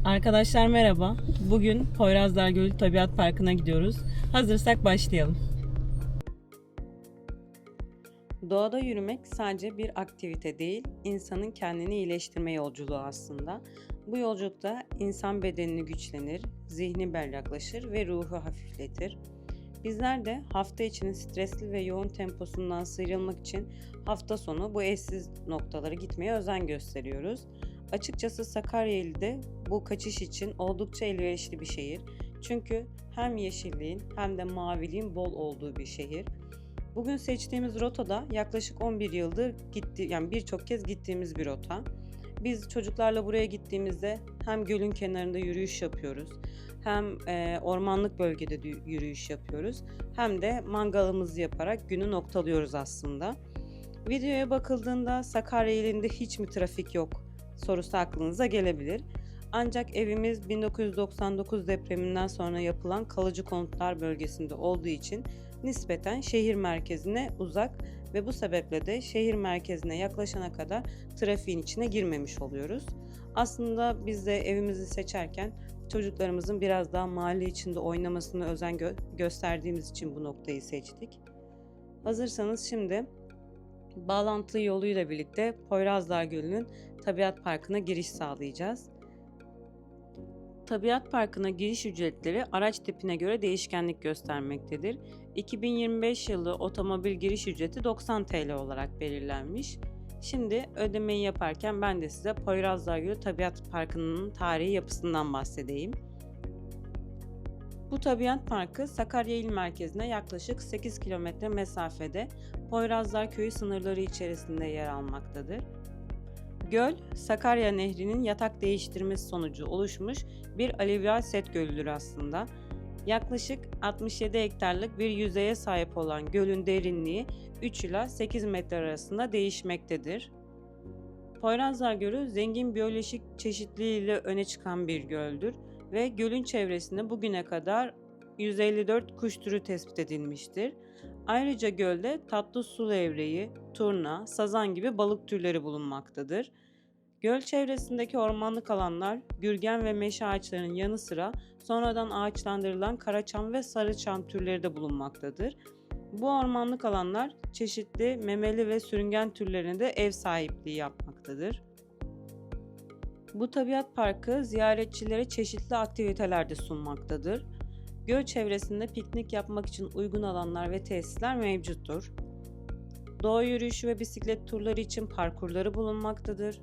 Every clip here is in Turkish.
Arkadaşlar merhaba. Bugün Poyrazlar Gölü Tabiat Parkı'na gidiyoruz. Hazırsak başlayalım. Doğada yürümek sadece bir aktivite değil, insanın kendini iyileştirme yolculuğu aslında. Bu yolculukta insan bedenini güçlenir, zihni berraklaşır ve ruhu hafifletir. Bizler de hafta içinin stresli ve yoğun temposundan sıyrılmak için hafta sonu bu eşsiz noktalara gitmeye özen gösteriyoruz. Açıkçası Sakarya de bu kaçış için oldukça elverişli bir şehir. Çünkü hem yeşilliğin hem de maviliğin bol olduğu bir şehir. Bugün seçtiğimiz rotada yaklaşık 11 yıldır birçok kez gittiğimiz bir rota. Biz çocuklarla buraya gittiğimizde hem gölün kenarında yürüyüş yapıyoruz, hem ormanlık bölgede yürüyüş yapıyoruz, hem de mangalımızı yaparak günü noktalıyoruz aslında. Videoya bakıldığında Sakarya ilinde hiç mi trafik yok sorusu aklınıza gelebilir. Ancak evimiz 1999 depreminden sonra yapılan kalıcı konutlar bölgesinde olduğu için nispeten şehir merkezine uzak ve bu sebeple de şehir merkezine yaklaşana kadar trafiğin içine girmemiş oluyoruz. Aslında biz de evimizi seçerken çocuklarımızın biraz daha mahalle içinde oynamasına özen gösterdiğimiz için bu noktayı seçtik. Hazırsanız şimdi bağlantı yoluyla birlikte Poyrazlar Gölü'nün Tabiat Parkı'na giriş sağlayacağız. Tabiat Parkı'na giriş ücretleri araç tipine göre değişkenlik göstermektedir. 2025 yılı otomobil giriş ücreti 90 TL olarak belirlenmiş. Şimdi ödemeyi yaparken ben de size Poyrazlar Gölü Tabiat Parkı'nın tarihi yapısından bahsedeyim. Bu tabiat parkı Sakarya il merkezine yaklaşık 8 kilometre mesafede Poyrazlar köyü sınırları içerisinde yer almaktadır. Göl, Sakarya Nehri'nin yatak değiştirmesi sonucu oluşmuş bir alüvyal set gölüdür aslında. Yaklaşık 67 hektarlık bir yüzeye sahip olan gölün derinliği 3 ila 8 metre arasında değişmektedir. Poyrazlar Gölü zengin biyolojik çeşitliliğiyle öne çıkan bir göldür ve gölün çevresinde bugüne kadar 154 kuş türü tespit edilmiştir. Ayrıca gölde tatlı su levreği, turna, sazan gibi balık türleri bulunmaktadır. Göl çevresindeki ormanlık alanlar, gürgen ve meşe ağaçlarının yanı sıra sonradan ağaçlandırılan karaçam ve sarıçam türleri de bulunmaktadır. Bu ormanlık alanlar çeşitli memeli ve sürüngen türlerine de ev sahipliği yapmaktadır. Bu tabiat parkı ziyaretçilere çeşitli aktiviteler de sunmaktadır. Göl çevresinde piknik yapmak için uygun alanlar ve tesisler mevcuttur. Doğa yürüyüşü ve bisiklet turları için parkurları bulunmaktadır.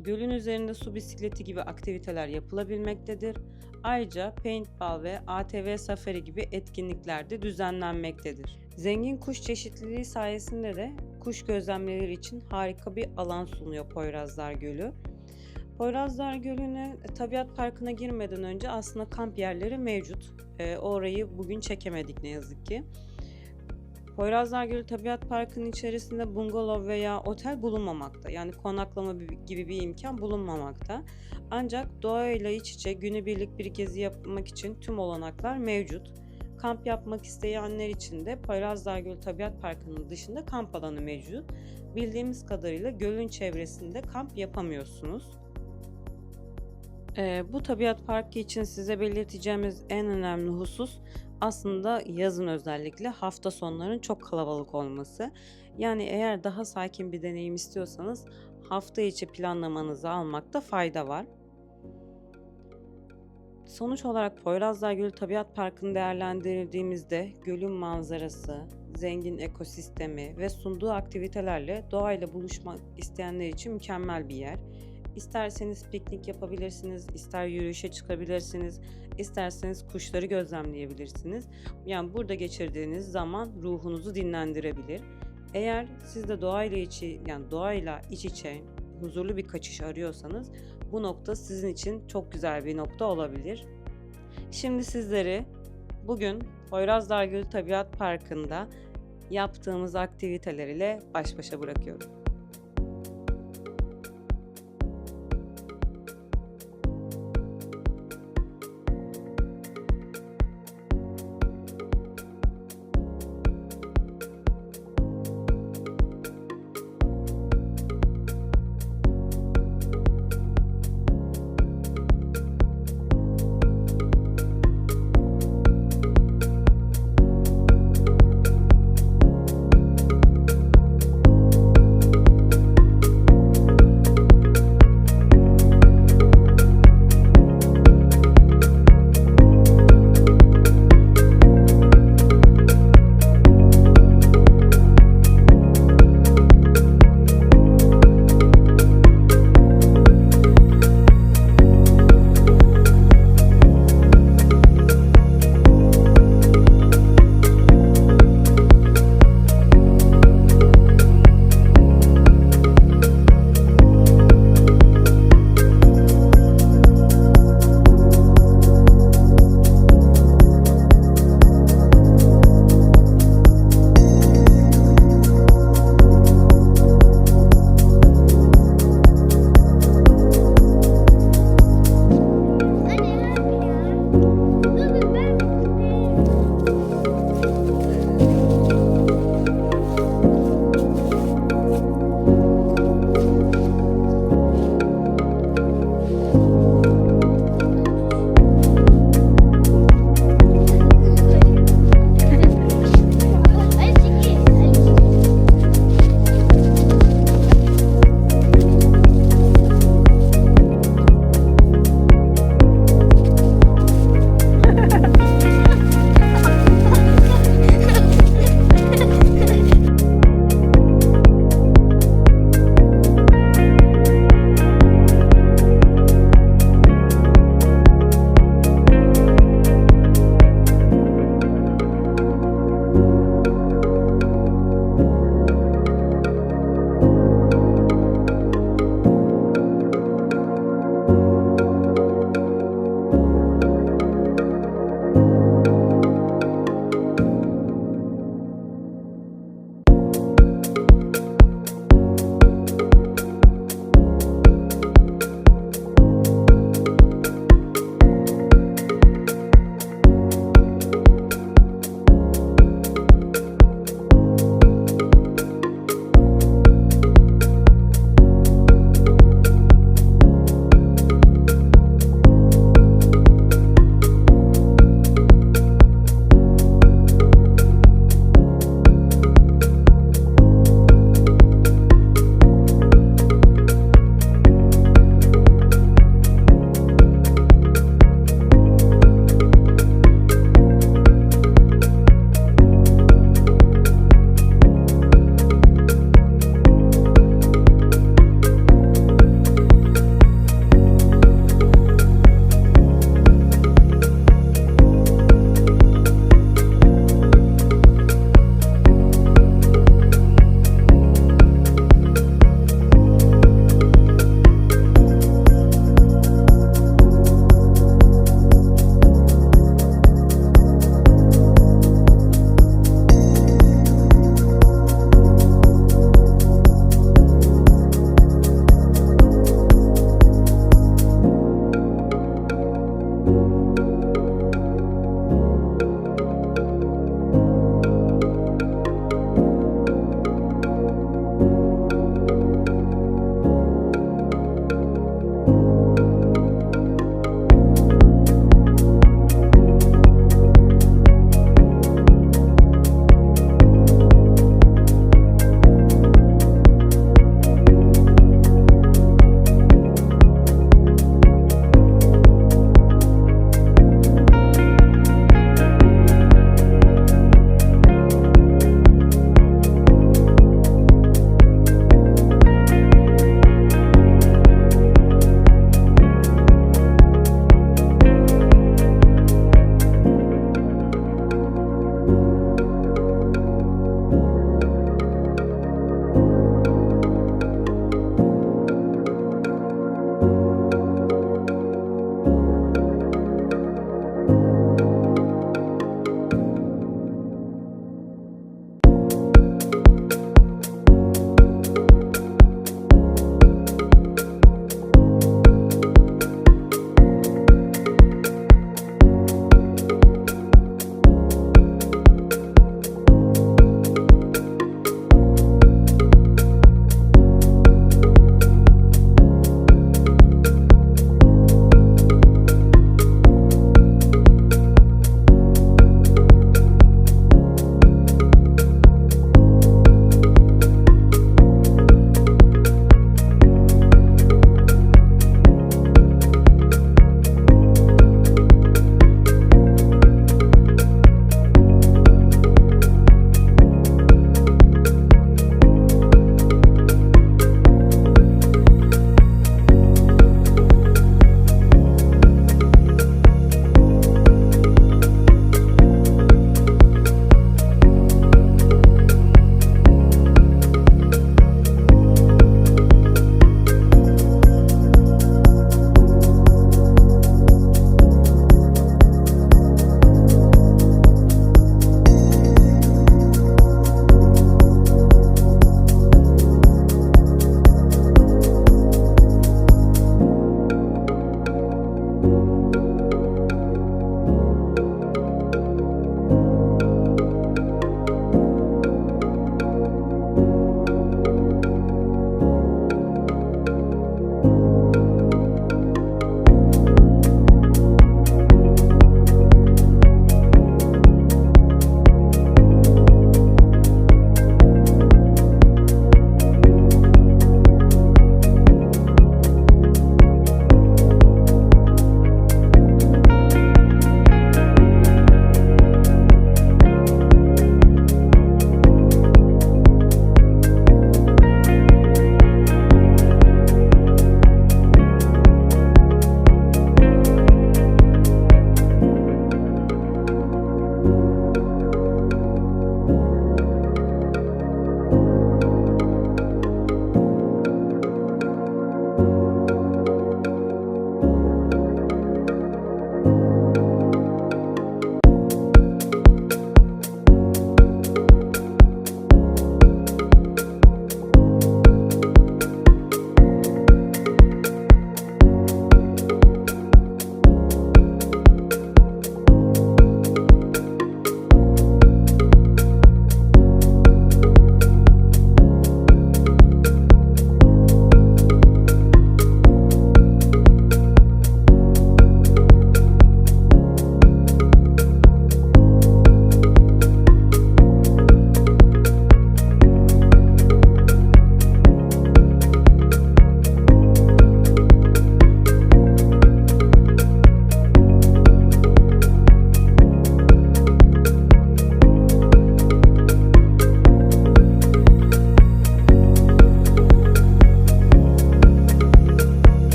Gölün üzerinde su bisikleti gibi aktiviteler yapılabilmektedir. Ayrıca paintball ve ATV safari gibi etkinlikler de düzenlenmektedir. Zengin kuş çeşitliliği sayesinde de kuş gözlemleri için harika bir alan sunuyor Poyrazlar Gölü. Poyrazlar Gölü'ne Tabiat Parkı'na girmeden önce aslında kamp yerleri mevcut. Orayı bugün çekemedik ne yazık ki. Poyrazlar Gölü Tabiat Parkı'nın içerisinde bungalov veya otel bulunmamakta. Yani konaklama gibi bir imkan bulunmamakta. Ancak doğayla iç içe günübirlik bir gezi yapmak için tüm olanaklar mevcut. Kamp yapmak isteyenler için de Poyrazlar Gölü Tabiat Parkı'nın dışında kamp alanı mevcut. Bildiğimiz kadarıyla gölün çevresinde kamp yapamıyorsunuz. Bu tabiat parkı için size belirteceğimiz en önemli husus aslında yazın özellikle hafta sonlarının çok kalabalık olması. Yani eğer daha sakin bir deneyim istiyorsanız hafta içi planlamanızı almakta fayda var. Sonuç olarak Poyrazlar Gölü Tabiat Parkı'nı değerlendirdiğimizde gölün manzarası, zengin ekosistemi ve sunduğu aktivitelerle doğayla buluşmak isteyenler için mükemmel bir yer. İsterseniz piknik yapabilirsiniz, ister yürüyüşe çıkabilirsiniz, isterseniz kuşları gözlemleyebilirsiniz. Yani burada geçirdiğiniz zaman ruhunuzu dinlendirebilir. Eğer siz de doğayla iç içe huzurlu bir kaçış arıyorsanız bu nokta sizin için çok güzel bir nokta olabilir. Şimdi sizleri bugün Poyrazlar Gölü Tabiat Parkı'nda yaptığımız aktiviteler ile baş başa bırakıyorum.